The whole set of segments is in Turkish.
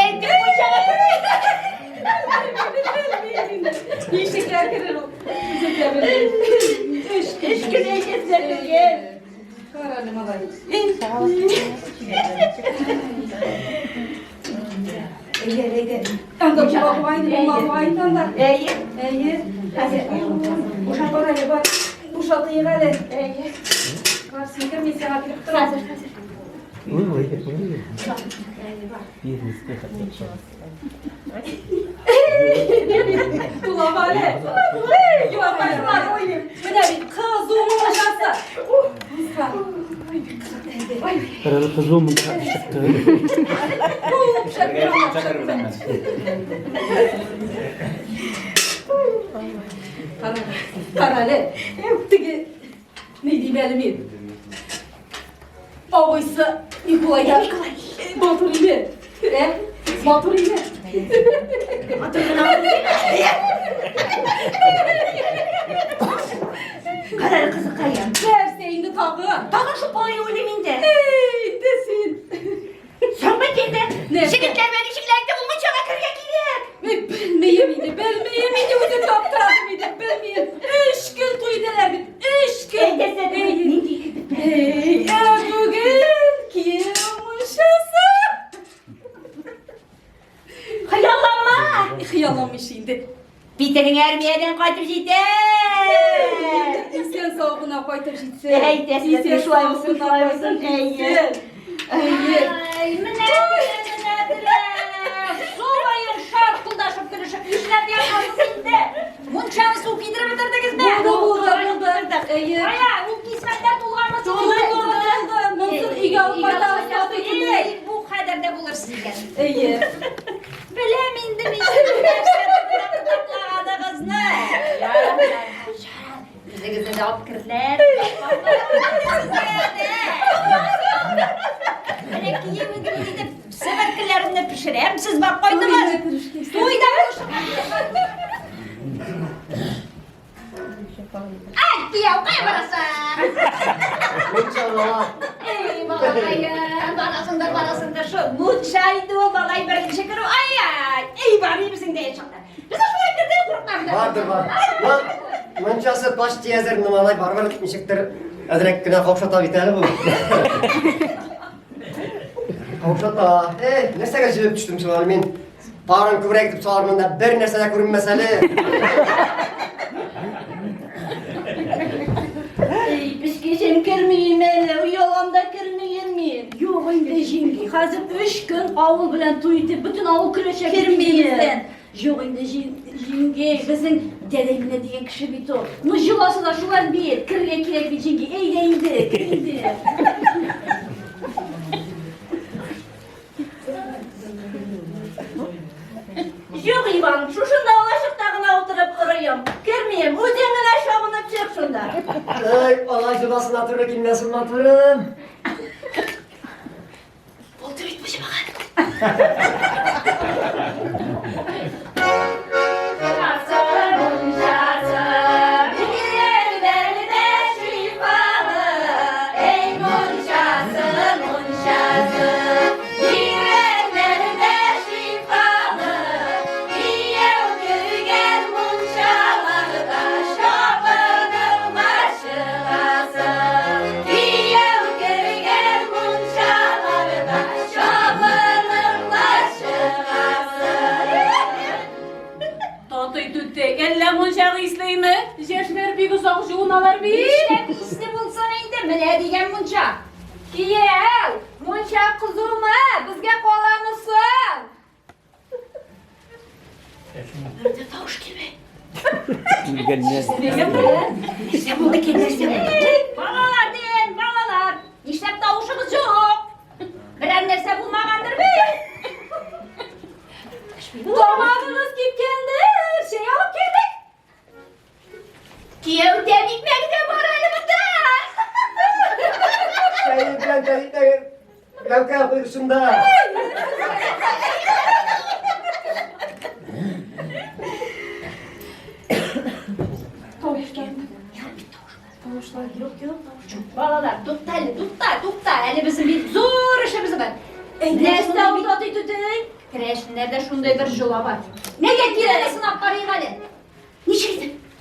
Eğitim uçağı. Yeşikler kırır o. Üç gün eşitledim gel. Kararım alayım. Eğer. Anda bu aydan da. Eğer. Hadi. Uşak oraya bak. Uşak yığalı. Varsın girmeyse hafif durun. Hazır. Tula vale. Yuvarlayın var oynayayım. Böyle bir kız olmuşsa. Karalı kızımın çıktı. Karale. Tigi. Ne diyeyim elimin? Oysa Nikola'ya. Motorine. Motorine. Kararı kızı kayan. Verseğinde tağı. Takın şu payı öleminde. Hey desin. Sen mi kendi? Ne? Şirketler beni şirkette bulma çana kırıya gidiyor. Belmeye miydi o da kaptırdı mıydı? Belmeye. 3 gün tuydeler. 3 gün. Ne diyeyim? Hey bugün kim muşası? Hayallanma. Hıyalamış şimdi. Bitenin ermeyeden kaçıp gitti. Sen soğukuna koytup gitsin. Hey destek şu ay mısın? Hey. Ay münedire. Sobayın şarkıldaşıp kırışıp işler yapmasın de. Munçanı su gidirip bitirdik mi? Buldu. Aya bu kismetler dolarmasın. Doldu. Nasıl iyi olmadan Bu kadar da bulursun gel. İyi. Bilemindim işte dersler kız ne? Bize de apkırlar. Hani ki yemin gidip severkilerimle pişireyim. Siz bak koydunuz. Duyda Ay Kияu kaya barasa. İnşallah. Ey balayın barasında şu mutçaydı o balay böyle şeker ay. Ey bari misin diye çaklar. Bize şu ekerde kurtlar. Vardır var. Lan münchası baş diyezer numalay barbar gitmişiktir. Ödrek güne kavşata biteli bu. Kavşata. Nerse geçirip düştüm şu alimin. Bağırın kıvıra gidip çağırmanda bir nersede görünmeseli. Biz geçen kırmayayım hele, yolanda kırmayayım. Yok indi şimdi, hazır 3 gün avul bilen tuydu, bütün avul kırışa kırmayayım. Yok indi şimdi, bizim dedemine diyen kişi bit o. Mıcılası da şu an bir, kırıya kirek bir şimdi, eyde indi. Yok İvan, şu şunda ulaşıp dağına oturup kırıyorum. Kırmayayım, ödenin aşağına çık şunda. Ey Allah şurasını hatırla kim nasıl hatırım. Oldu bitmiş bakalım. İşte isli bulsan iyiydi mi? Ne diyeceğim munça? Kияу, munça kızılma, bizge kola mısın? Nerede tavuş gibi? İşte burada kendisi. Balalar deyin, balalar. İşte tavuşumuz yok. Bilen nerse bulmagandır be. Damadınız kim kendi? Şey alıp geldik. Kияu demik mekte var elimde. Ben kapıyım da. Tavuşlar yok tavuşlar. Balalar tut da. Yani bizim bir zor işimiz var. Neste oldu tutayım. Kreşinlerde şunday bir jula var. Ne getirene sınav karıyı hadi.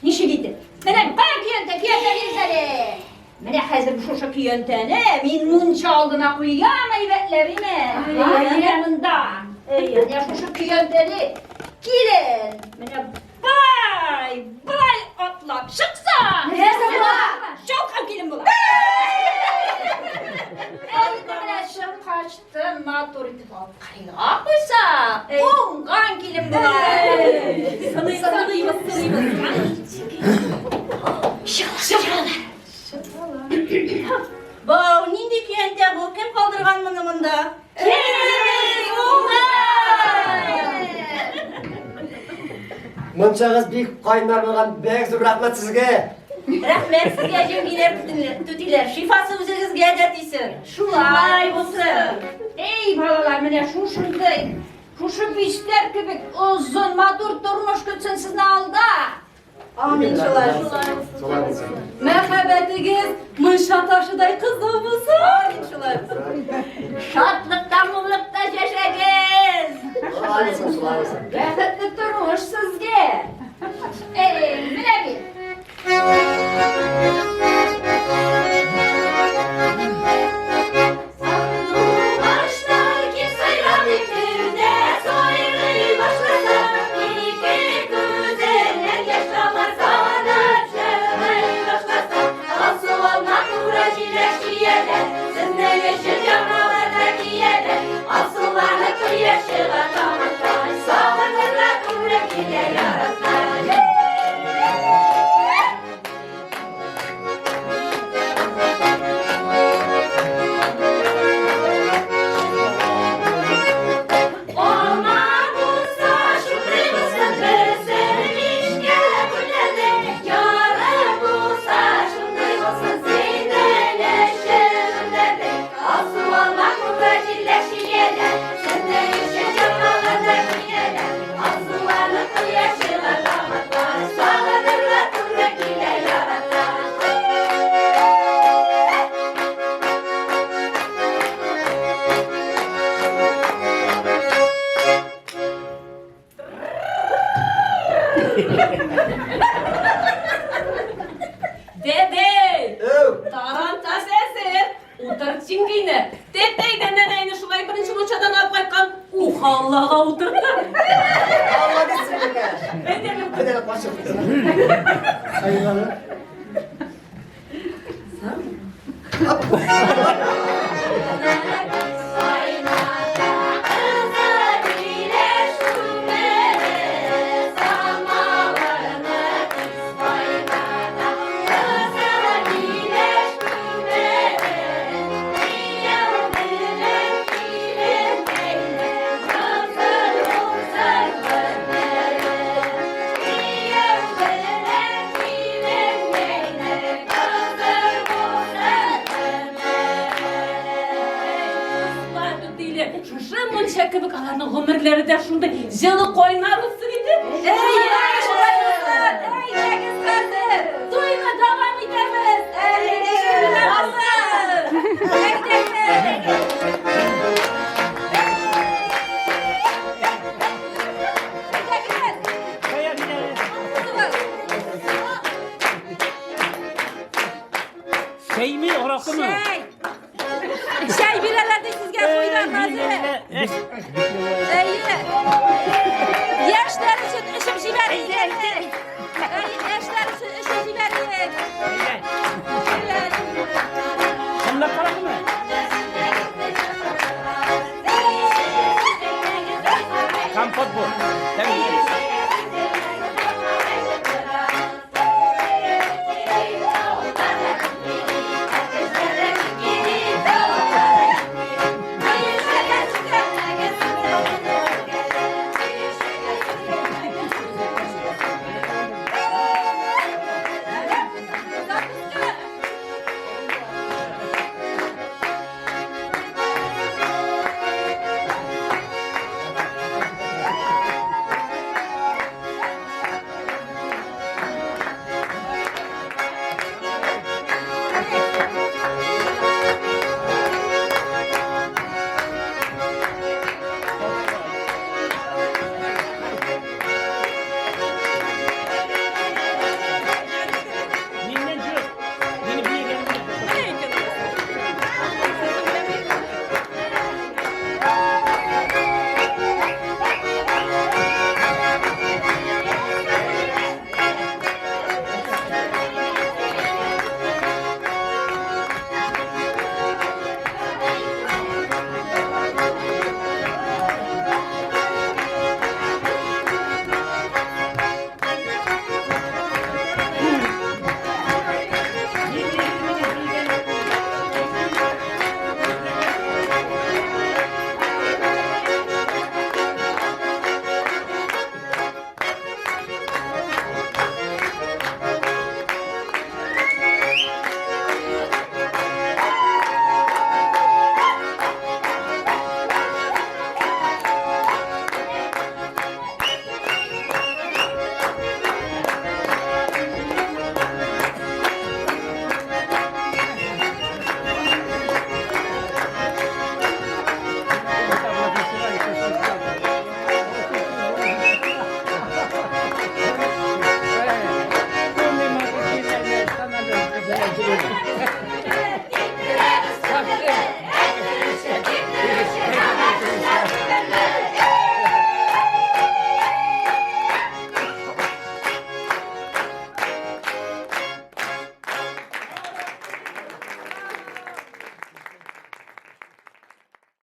Nişe gitti. Mene bak kiyönte bilsene. Mene hazır bu şoşak kiyöntene. Min munça aldığına uyuyam eyvetlerime. Yanında. Ya şoşak kiyönteni. Girin. Mene bay atlak çıksa. Neyse bula. Çok hakilim bula. Arkadaşım kaçtı, maturity falan kaynağa koysa, ongan kilim bula. Sanıyım. Bav, nindi kiyente bu? Kim kaldırgan mında? Munçağız büyük kaynar olan büyük zor rahmet sizge. Rahmet sizge cemgiler tutiler. Şifası üzerinizge dertisi. Şulay olsun. Ey balalar, mene şunday, şu biçler gibi uzun, madur durmuş gütsün sizin alda. Amin şulay. Şolay olsun. Merhabetiniz, mınşa taşıday kızımızı. Amin şulay. Şatlıkta mullukta yaşayız. Şolay olsun. Rahmetli durmuş sizge. Mene bir. Dede! Taranta sesi! Utar çingine! Dedeyden neneyini şulay birinci uçadan alıp kaykan Allah'a oturdu. Allah gitsin be. Edelim. Hadi başlayalım. Hayırlı. Şuşamın çekibik alanın ömürleri de şunda yılı koynar olsun idi. Ey kız kızı! Duyma devam edemez. Ey Şey mi orası mı? Şey bilelerde sizge buyurun hazır. Yaşlar için işim şiverin. Yaşlar için işim şiverin.